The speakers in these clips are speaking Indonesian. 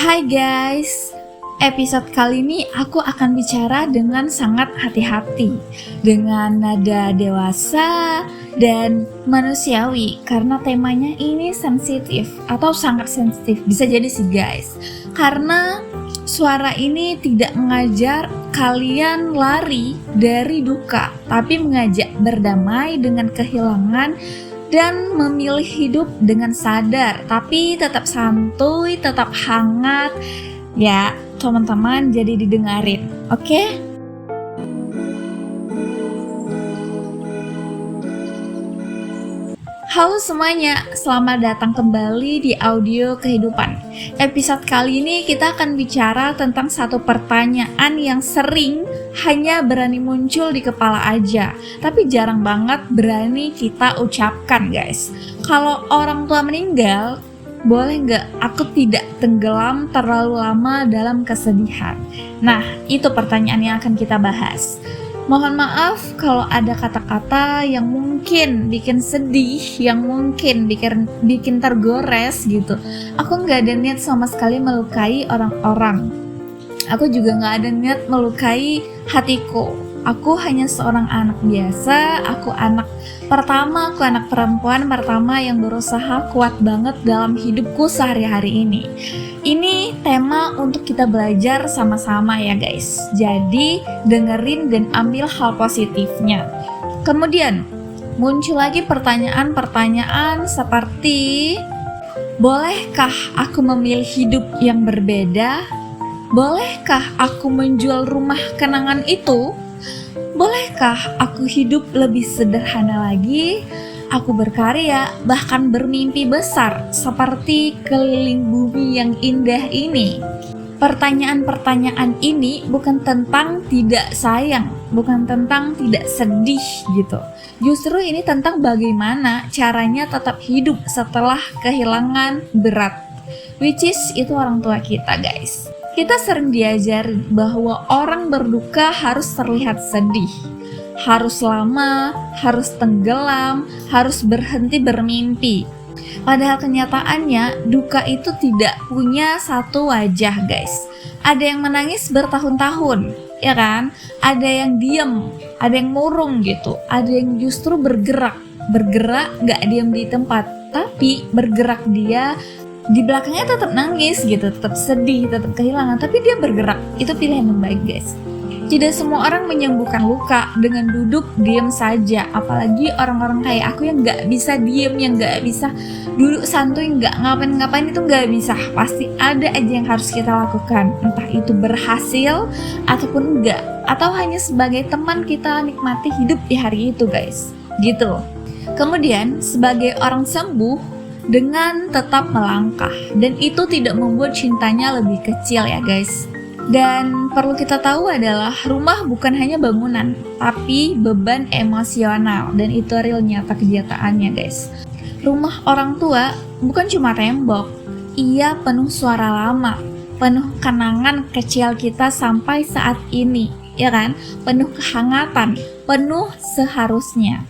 Hai guys, episode kali ini aku akan bicara dengan sangat hati-hati, dengan nada dewasa dan manusiawi karena temanya ini sensitif atau sangat sensitif, bisa jadi sih guys. Karena suara ini tidak mengajar kalian lari dari duka, tapi mengajak berdamai dengan kehilangan dan memilih hidup dengan sadar, tapi tetap santuy, tetap hangat. Ya, teman-teman jadi didengarin, oke? Halo semuanya, selamat datang kembali di Audio Kehidupan. Episode kali ini kita akan bicara tentang satu pertanyaan yang sering hanya berani muncul di kepala aja, tapi jarang banget berani kita ucapkan guys. Kalau orang tua meninggal, boleh nggak aku tidak tenggelam terlalu lama dalam kesedihan? Nah, itu pertanyaan yang akan kita bahas. Mohon maaf kalau ada kata-kata yang mungkin bikin sedih, yang mungkin bikin tergores gitu. Aku nggak ada niat sama sekali melukai orang-orang. Aku juga nggak ada niat melukai hatiku. Aku hanya seorang anak biasa, aku anak perempuan pertama yang berusaha kuat banget dalam hidupku sehari-hari ini. Ini tema untuk kita belajar sama-sama ya guys. Jadi dengerin dan ambil hal positifnya. Kemudian muncul lagi pertanyaan-pertanyaan seperti, bolehkah aku memilih hidup yang berbeda? Bolehkah aku menjual rumah kenangan itu? Bolehkah aku hidup lebih sederhana lagi? Aku berkarya, bahkan bermimpi besar seperti keliling bumi yang indah ini. Pertanyaan-pertanyaan ini bukan tentang tidak sayang, bukan tentang tidak sedih gitu. Justru ini tentang bagaimana caranya tetap hidup setelah kehilangan berat. Which is itu orang tua kita guys. Kita sering diajar bahwa orang berduka harus terlihat sedih, harus lama, harus tenggelam, harus berhenti bermimpi. Padahal kenyataannya duka itu tidak punya satu wajah guys. Ada yang menangis bertahun-tahun, ya kan? Ada yang diem, ada yang murung gitu, ada yang justru bergerak gak diem di tempat, tapi bergerak dia. Di belakangnya tetap nangis gitu, tetap sedih, tetap kehilangan, tapi dia bergerak. Itu pilihan yang baik guys. Tidak semua orang menyembuhkan luka dengan duduk diam saja. Apalagi orang-orang kayak aku yang gak bisa diem, yang gak bisa duduk santuy, gak ngapain-ngapain, itu gak bisa. Pasti ada aja yang harus kita lakukan. Entah itu berhasil ataupun enggak, atau hanya sebagai teman kita nikmati hidup di hari itu guys. Gitu. Kemudian sebagai orang sembuh dengan tetap melangkah, dan itu tidak membuat cintanya lebih kecil ya guys. Dan perlu kita tahu adalah rumah bukan hanya bangunan, tapi beban emosional, dan itu real nyata kenyataannya guys. Rumah orang tua bukan cuma tembok, ia penuh suara lama, penuh kenangan kecil kita sampai saat ini, ya kan? Penuh kehangatan, penuh seharusnya.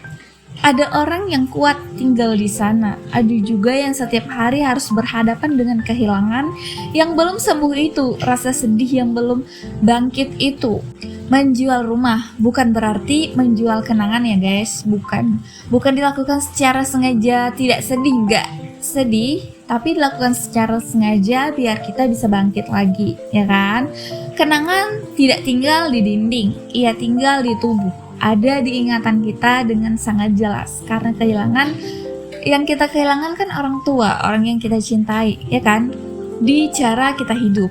Ada orang yang kuat tinggal di sana, ada juga yang setiap hari harus berhadapan dengan kehilangan yang belum sembuh itu, rasa sedih yang belum bangkit itu. Menjual rumah bukan berarti menjual kenangan ya guys, bukan dilakukan secara sengaja, tidak sedih, enggak sedih, tapi dilakukan secara sengaja biar kita bisa bangkit lagi, ya kan? Kenangan tidak tinggal di dinding, ia tinggal di tubuh. Ada di ingatan kita dengan sangat jelas, karena yang kita kehilangan kan orang tua, orang yang kita cintai, ya kan? Di cara kita hidup.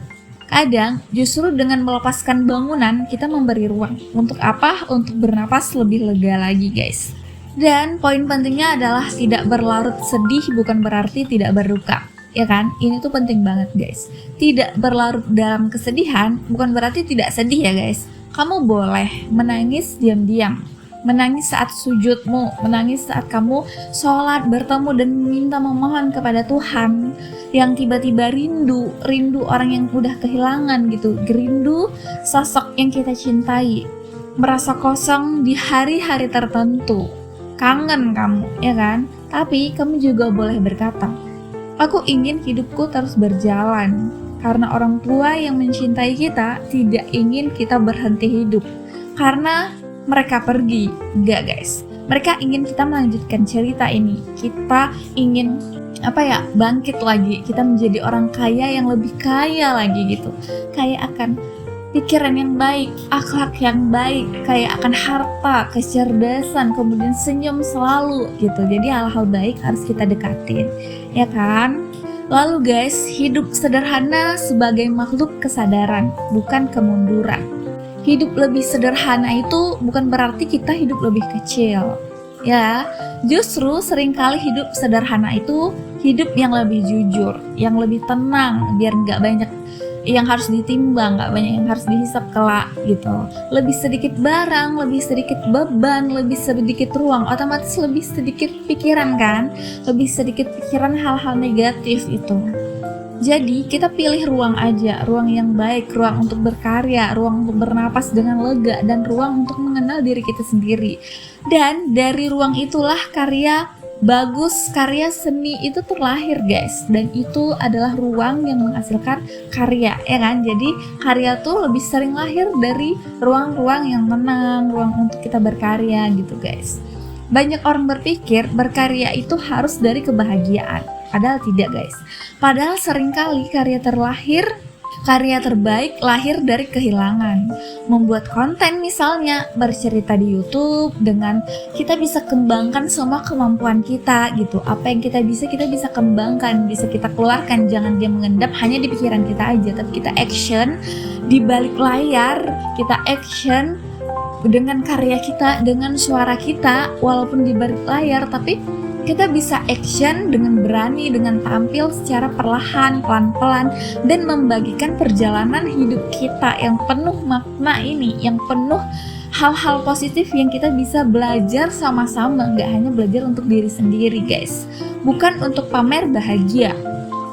Kadang justru dengan melepaskan bangunan kita memberi ruang. Untuk apa? Untuk bernapas lebih lega lagi guys. Dan poin pentingnya adalah tidak berlarut sedih bukan berarti tidak berduka, ya kan? Ini tuh penting banget guys. Tidak berlarut dalam kesedihan bukan berarti tidak sedih ya guys. Kamu boleh menangis diam-diam, menangis saat sujudmu, menangis saat kamu sholat, bertemu dan meminta memohon kepada Tuhan, yang tiba-tiba rindu orang yang udah kehilangan gitu, rindu sosok yang kita cintai, merasa kosong di hari-hari tertentu, kangen kamu, ya kan? Tapi kamu juga boleh berkata, aku ingin hidupku terus berjalan, Karena orang tua yang mencintai kita tidak ingin kita berhenti hidup karena mereka pergi. Enggak guys, mereka ingin kita melanjutkan cerita ini. Kita ingin bangkit lagi, kita menjadi orang kaya yang lebih kaya lagi gitu, kaya akan pikiran yang baik, akhlak yang baik, kaya akan harta, kecerdasan, kemudian senyum selalu gitu. Jadi hal-hal baik harus kita dekatin, ya kan? Lalu guys, hidup sederhana sebagai makhluk kesadaran, bukan kemunduran. Hidup lebih sederhana itu bukan berarti kita hidup lebih kecil. Ya, justru seringkali hidup sederhana itu hidup yang lebih jujur, yang lebih tenang, biar nggak banyak yang harus ditimbang, nggak banyak yang harus dihisap kelak gitu. Lebih sedikit barang, lebih sedikit beban, lebih sedikit ruang, otomatis lebih sedikit pikiran kan, lebih sedikit pikiran hal-hal negatif itu. Jadi kita pilih ruang aja, ruang yang baik, ruang untuk berkarya, ruang untuk bernapas dengan lega, dan ruang untuk mengenal diri kita sendiri. Dan dari ruang itulah karya bagus, karya seni itu terlahir guys. Dan itu adalah ruang yang menghasilkan karya, ya kan? Jadi karya tuh lebih sering lahir dari ruang-ruang yang tenang, ruang untuk kita berkarya gitu guys. Banyak orang berpikir berkarya itu harus dari kebahagiaan, padahal tidak guys. Padahal seringkali karya terbaik lahir dari kehilangan. Membuat konten misalnya, bercerita di YouTube, dengan kita bisa kembangkan semua kemampuan kita gitu. Apa yang kita bisa kembangkan, bisa kita keluarkan. Jangan dia mengendap hanya di pikiran kita aja, tapi kita action di balik layar, kita action dengan karya kita, dengan suara kita, walaupun di balik layar, tapi kita bisa action dengan berani, dengan tampil secara perlahan, pelan-pelan, dan membagikan perjalanan hidup kita yang penuh makna ini, yang penuh hal-hal positif yang kita bisa belajar sama-sama. Gak hanya belajar untuk diri sendiri guys, bukan untuk pamer bahagia,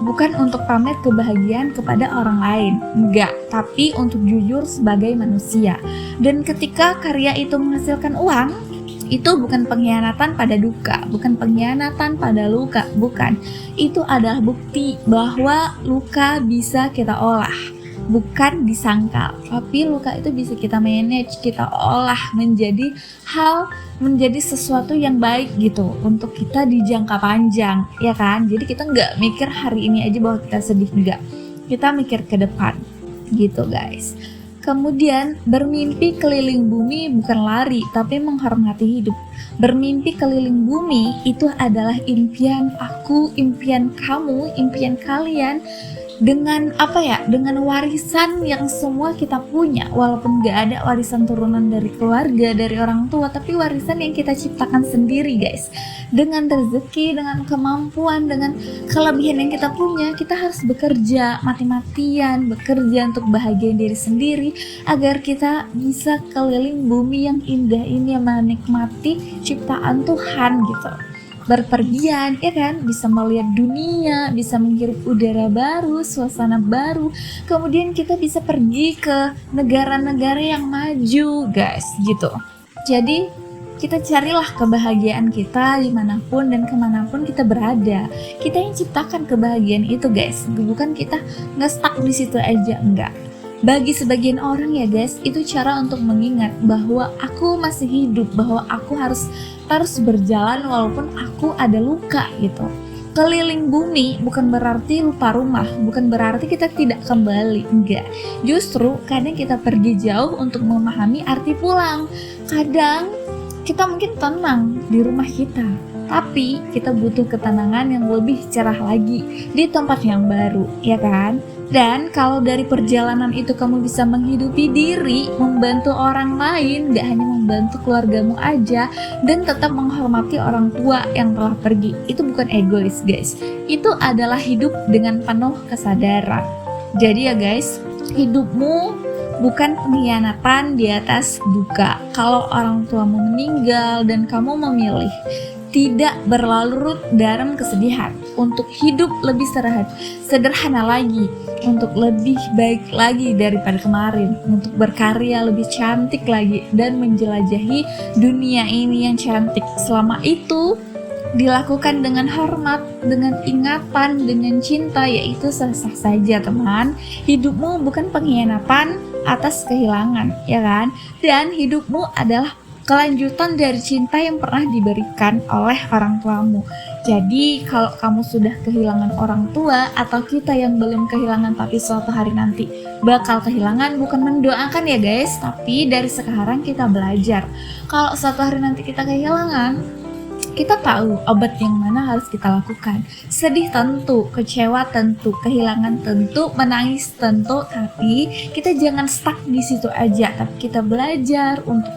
bukan untuk pamer kebahagiaan kepada orang lain, enggak, tapi untuk jujur sebagai manusia. Dan ketika karya itu menghasilkan uang, itu bukan pengkhianatan pada duka, bukan pengkhianatan pada luka, bukan. Itu adalah bukti bahwa luka bisa kita olah, bukan disangkal, tapi luka itu bisa kita manage, kita olah menjadi sesuatu yang baik gitu untuk kita di jangka panjang, ya kan? Jadi kita nggak mikir hari ini aja bahwa kita sedih, nggak, kita mikir ke depan gitu guys. Kemudian bermimpi keliling bumi bukan lari, tapi menghormati hidup. Bermimpi keliling bumi itu adalah impian aku, impian kamu, impian kalian, dengan dengan warisan yang semua kita punya. Walaupun gak ada warisan turunan dari keluarga, dari orang tua, tapi warisan yang kita ciptakan sendiri guys. Dengan rezeki, dengan kemampuan, dengan kelebihan yang kita punya, kita harus bekerja mati-matian, bekerja untuk bahagiain diri sendiri, agar kita bisa keliling bumi yang indah ini, menikmati ciptaan Tuhan gitu. Berpergian, ya kan, bisa melihat dunia, bisa menghirup udara baru, suasana baru, kemudian kita bisa pergi ke negara-negara yang maju guys gitu. Jadi kita carilah kebahagiaan kita dimanapun dan kemanapun kita berada. Kita yang ciptakan kebahagiaan itu guys, bukan kita nggak stuck di situ aja, enggak. Bagi sebagian orang ya guys, itu cara untuk mengingat bahwa aku masih hidup, bahwa aku harus berjalan walaupun aku ada luka gitu. Keliling bumi bukan berarti lupa rumah, bukan berarti kita tidak kembali, enggak. Justru kadang kita pergi jauh untuk memahami arti pulang. Kadang kita mungkin tenang di rumah kita, tapi kita butuh ketenangan yang lebih cerah lagi di tempat yang baru, ya kan? Dan kalau dari perjalanan itu kamu bisa menghidupi diri, membantu orang lain, gak hanya membantu keluargamu aja, dan tetap menghormati orang tua yang telah pergi, itu bukan egois guys. Itu adalah hidup dengan penuh kesadaran. Jadi ya guys, hidupmu bukan pengkhianatan di atas duka. Kalau orang tuamu meninggal dan kamu memilih tidak berlarut dalam kesedihan, untuk hidup lebih sederhana lagi, untuk lebih baik lagi daripada kemarin, untuk berkarya lebih cantik lagi dan menjelajahi dunia ini yang cantik. Selama itu dilakukan dengan hormat, dengan ingatan, dengan cinta, yaitu sah-sah saja teman. Hidupmu bukan pengkhianatan atas kehilangan, ya kan? Dan hidupmu adalah kelanjutan dari cinta yang pernah diberikan oleh orang tuamu. Jadi kalau kamu sudah kehilangan orang tua, atau kita yang belum kehilangan tapi suatu hari nanti bakal kehilangan, bukan mendoakan ya guys, tapi dari sekarang kita belajar. Kalau suatu hari nanti kita kehilangan, kita tahu obat yang mana harus kita lakukan. Sedih tentu, kecewa tentu, kehilangan tentu, menangis tentu, tapi kita jangan stuck di situ aja. Tapi kita belajar untuk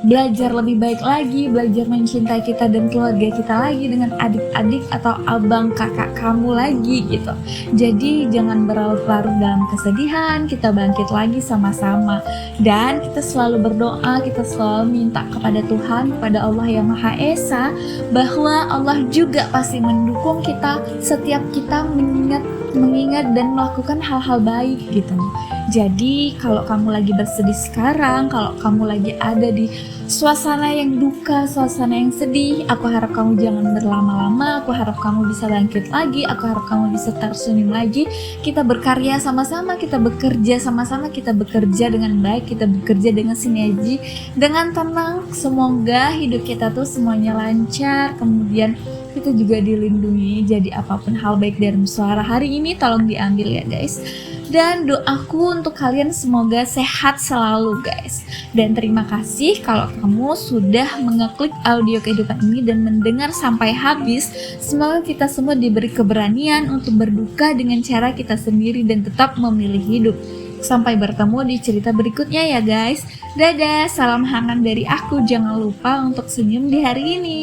belajar lebih baik lagi, belajar mencintai kita dan keluarga kita lagi, dengan adik-adik atau abang kakak kamu lagi gitu. Jadi jangan berlarut-larut dalam kesedihan, kita bangkit lagi sama-sama. Dan kita selalu berdoa, kita selalu minta kepada Tuhan, kepada Allah yang Maha Esa, bahwa Allah juga pasti mendukung kita setiap kita mengingat dan melakukan hal-hal baik gitu. Jadi kalau kamu lagi bersedih sekarang, kalau kamu lagi ada di suasana yang duka, suasana yang sedih, aku harap kamu jangan berlama-lama, aku harap kamu bisa bangkit lagi, aku harap kamu bisa tersenyum lagi. Kita berkarya sama-sama, kita bekerja sama-sama, kita bekerja dengan baik, kita bekerja dengan sinergi, dengan tenang. Semoga hidup kita tuh semuanya lancar, kemudian kita juga dilindungi. Jadi apapun hal baik dari suara hari ini tolong diambil ya guys. Dan doaku untuk kalian semoga sehat selalu guys. Dan terima kasih kalau kamu sudah mengeklik audio kehidupan ini dan mendengar sampai habis. Semoga kita semua diberi keberanian untuk berduka dengan cara kita sendiri dan tetap memilih hidup. Sampai bertemu di cerita berikutnya ya guys. Dadah, salam hangat dari aku. Jangan lupa untuk senyum di hari ini.